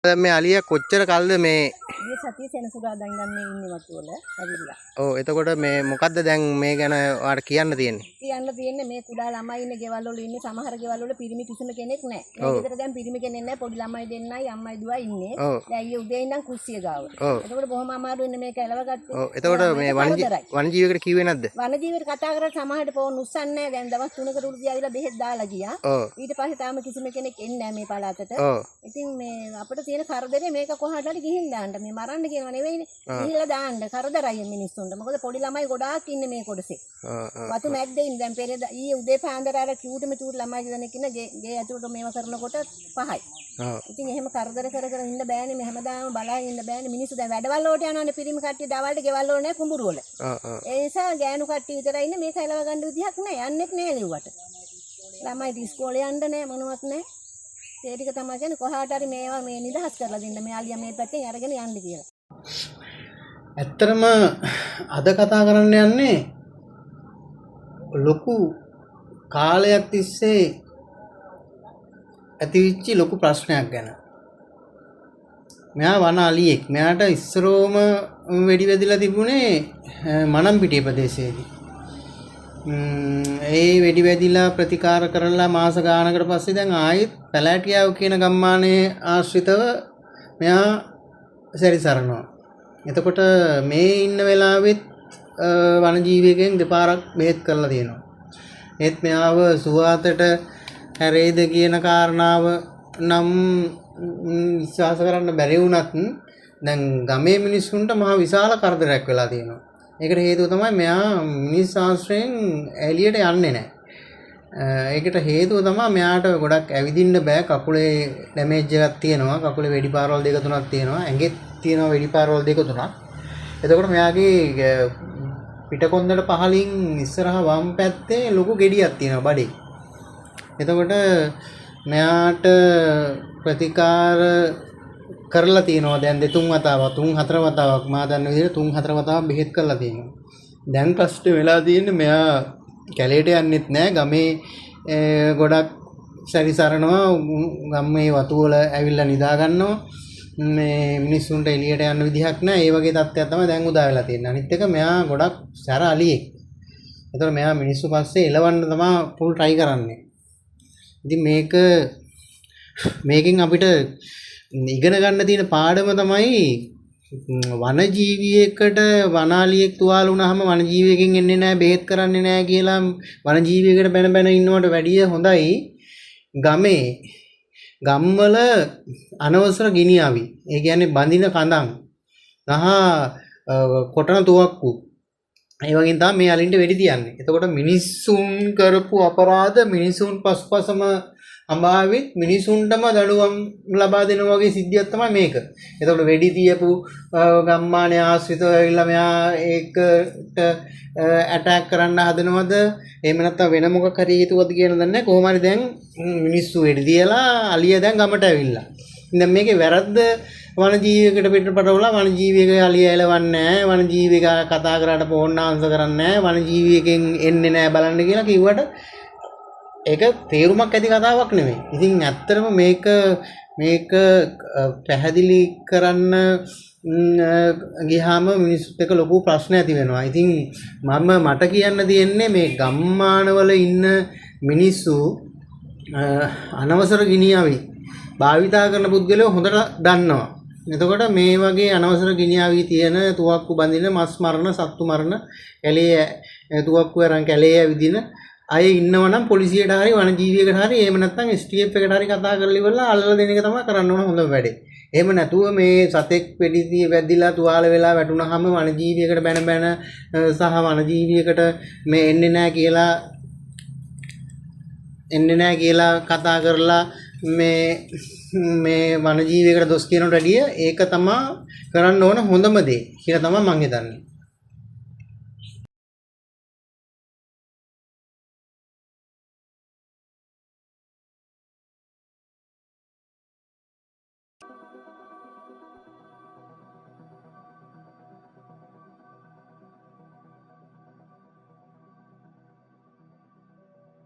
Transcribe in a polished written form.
දැන් මේ අලියා කොච්චර කල්ද මේ මේ සතිය සෙනසුරාදා ඉඳන් මේ ඉන්නේ වතු වල ඇවිල්ලා. ඔව් එතකොට මේ මොකද්ද දැන් මේ ගැන ඔයාලට කියන්න තියෙන්නේ? කියන්න තියෙන්නේ මේ කුඩා ළමයි ඉන්නේ ගෙවල් වල ඉන්නේ සමහර ගෙවල් වල පිරිමි කිසිම කෙනෙක් නැහැ. මේ විතර දැන් පිරිමි කෙනෙක් නැහැ පොඩි ළමයි දෙන්නයි අම්මයි දුවයි ඉන්නේ. දැන් ඊයේ උදේ ඉඳන් කුස්සිය ගාව. එතකොට බොහොම අමාරුවෙන් මේක එලවගත්තේ. ඔව් එතකොට මේ වනජීවිකට කිව්වේ නැද්ද? වනජීවිකට කතා කරලා සමහරට ෆෝන් උස්සන්නේ නැහැ. දැන් දවස් 3කට උඩ ගියාවිලා බෙහෙත් දාලා ගියා. ඊට පස්සේ තාම කිසිම කෙනෙක් එන්නේ නැහැ මේ පළාතට. ඉතින් මේ අපිට තියෙන කරදරේ මේක කොහාට හරි ගිහින් දාන්න. මේ මරන්න කියනවා නෙවෙයිනේ. ගිහිල්ලා දාන්න කරදරයි මිනිස්සුන්ට. මොකද පොඩි ළමයි ගොඩාක් ඉන්නේ මේ කොටසේ. වතු මැද්දේ ඉන්න දැන් පෙරේද ඊයේ උදේ පාන්දර අර චූටම චූට ළමයි දෙනෙක් ඉන්න ගේ ඇතුළට මේව කරනකොට 5යි. ඉතින් එහෙම කරදර කර කර ඉන්න බෑනේ මේ හැමදාම බලාගෙන ඉන්න බෑනේ මිනිස්සු දැන් වැඩවල වලට යනවානේ පිරිමි කට්ටිය දවල්ට ගෙවල් වල නැහැ කුඹුරු වල. ඒ නිසා ගෑනු කට්ටිය විතරයි ඉන්නේ මේක එලව ගන්න විදිහක් නැහැ යන්නෙත් නැහැ ලිව්වට. ළමයි ඉස්කෝලේ යන්න නැහැ මොනවත් නැහැ. ඒ ටික තමයි කියන්නේ කොහාට හරි මේවා මේ නිදහස් කරලා දෙන්න මේ අලියා මේ පැත්තෙන් අරගෙන යන්න කියලා. ඇත්තටම අද කතා කරන්න යන්නේ ලොකු කාලයක් තිස්සේ ඇතිවිච්ච ලොකු ප්‍රශ්නයක් ගැන. මෙයා වන අලියෙක්. මෙයාට ඉස්සරෝම වෙඩි වැදිලා තිබුණේ මනම්පිටිය ප්‍රදේශයේදී. ඒ වෙඩි වැදිලා ප්‍රතිකාර කරලා මාස ගානකට පස්සේ දැන් ආයෙත් පැලෑටියාව කියන ගම්මානයේ ආශ්‍රිතව මෙයා සැරිසරනවා. එතකොට මේ ඉන්න වෙලාවෙත් වනජීවියෙක්ගෙන් දෙපාරක් බෙහෙත් කරලා තියෙනවා. ඒත් මෙයාව සුවාතට හැරෙයිද කියන කාරණාව නම් විශ්වාස කරන්න බැරි වුණත් දැන් ගමේ මිනිස්සුන්ට මහ විශාල කරදරයක් වෙලා තියෙනවා. ඒකට හේතුව තමයි මෙයා මිනිස් ශාස්ත්‍රයෙන් එළියට යන්නේ නැහැ. ඒකට හේතුව තමයි මෙයාට ගොඩක් ඇවිදින්න බෑ. කකුලේ ඩැමේජ් එකක් තියෙනවා. කකුලේ වෙඩි පාරවල් දෙක තුනක් තියෙනවා. ඇඟෙත් තියෙනවා වෙඩි පාරවල් දෙක තුනක්. එතකොට මෙයාගේ පිටකොන්දට පහලින් ඉස්සරහා වම් පැත්තේ ලොකු ගෙඩියක් තියෙනවා බඩේ. එතකොට මෙයාට ප්‍රතිකාර කරලා තියෙනවා දැන් දෙතුන් වතාවක් තුන් හතර වතාවක් මා දන්න විදිහට තුන් හතර වතාවක් බෙහෙත් කරලා තියෙනවා. දැන් ප්‍රශ්නේ වෙලා තියෙන්නේ මෙයා කැලේට යන්නෙත් නැහැ. ගමේ ගොඩක් සැරිසරනවා. ගම්මේ වතු වල ඇවිල්ලා නිදා ගන්නවා. මේ මිනිස්සුන්ට එළියට යන්න විදිහක් නැහැ. ඒ වගේ තත්ත්වයක් තමයි දැන් උදා වෙලා තියෙන්නේ. අනිත් එක මෙයා ගොඩක් සැර අලියෙක්. ඒතකොට මෙයා මිනිස්සු පස්සේ එලවන්න තමයි full try කරන්නේ. ඉතින් මේකෙන් අපිට ඉගෙන ගන්න තියෙන පාඩම තමයි වනජීවියෙකුට වනාලියෙක් තුවාල වුණාම වනජීවියෙකින් එන්නේ නැහැ බෙහෙත් කරන්නේ නැහැ කියලා වනජීවියෙකුට බැන බැන ඉන්නවට වැඩිය හොඳයි ගමේ ගම්වල අනවසර ගිනියාවි. ඒ කියන්නේ බඳින කඳන් සහ කොටන තුවක්කු ඒ වගේ තමයි මේ අලින්ට වෙඩි තියන්නේ. එතකොට මිනිස්සුන් කරපු අපරාධ මිනිසුන් පස්පසම අඹාවෙත් මිනිසුන්ටම දඩුවම් ලබා දෙන වගේ සිද්ධියක් තමයි මේක. එතකොට වෙඩි තියපු ගම්මානයේ ආශ්‍රිතව ඇවිල්ලා මෙයා ඒකට ඇටැක් කරන්න හදනවද? එහෙම නැත්නම් වෙන මොකක් හරි හේතුවක්ද කියන දන්නේ නැහැ. කොහොම හරි දැන් මිනිස්සු වෙඩි තියලා අලිය දැන් ගමට ඇවිල්ලා. දැන් මේකේ වැරද්ද වනජීවියෙකුට පිටපතවලා වනජීවියෙකුගේ අලිය එලවන්නේ නැහැ. වනජීවියෙක් කතා කරාට ෆෝන් ආන්සර් කරන්නේ නැහැ. වනජීවියෙක්ෙන් එන්නේ නැහැ බලන්න කියලා කිව්වට ඒක තේරුමක් ඇති කතාවක් නෙමෙයි. ඉතින් ඇත්තටම මේක පැහැදිලි කරන්න ගියාම මිනිස්සුත් එක්ක ලොකු ප්‍රශ්න ඇති වෙනවා. ඉතින් මට කියන්න තියෙන්නේ මේ ගම්මානවල ඉන්න මිනිස්සු අනවසර ගිනියාවි භාවිතා කරන පුද්ගලයෝ හොඳට දන්නවා. එතකොට මේ වගේ අනවසර ගිනියාවි තියෙන තුවක්කු බඳින මස් මරණ සත්තු මරණ කැලේ තුවක්කු අරන් කැලේ ඇවිදින අය ඉන්නවනම් පොලිසියට හරි වනජීවියකට හරි එහෙම නැත්නම් STF එකට හරි කතා කරලා ඉවරලා අල්ලලා දෙන එක තමයි කරන්න ඕන හොඳම වැඩේ. එහෙම නැතුව මේ සතෙක් වෙඩි වැදිලා තුවාල වෙලා වැටුනහම වනජීවියකට බැන බැන සහ වනජීවියකට මේ එන්නේ නැහැ කියලා කතා කරලා මේ වනජීවියකට දොස් කියනට වැඩිය ඒක තමයි කරන්න ඕන හොඳම දේ කියලා තමයි මම හිතන්නේ.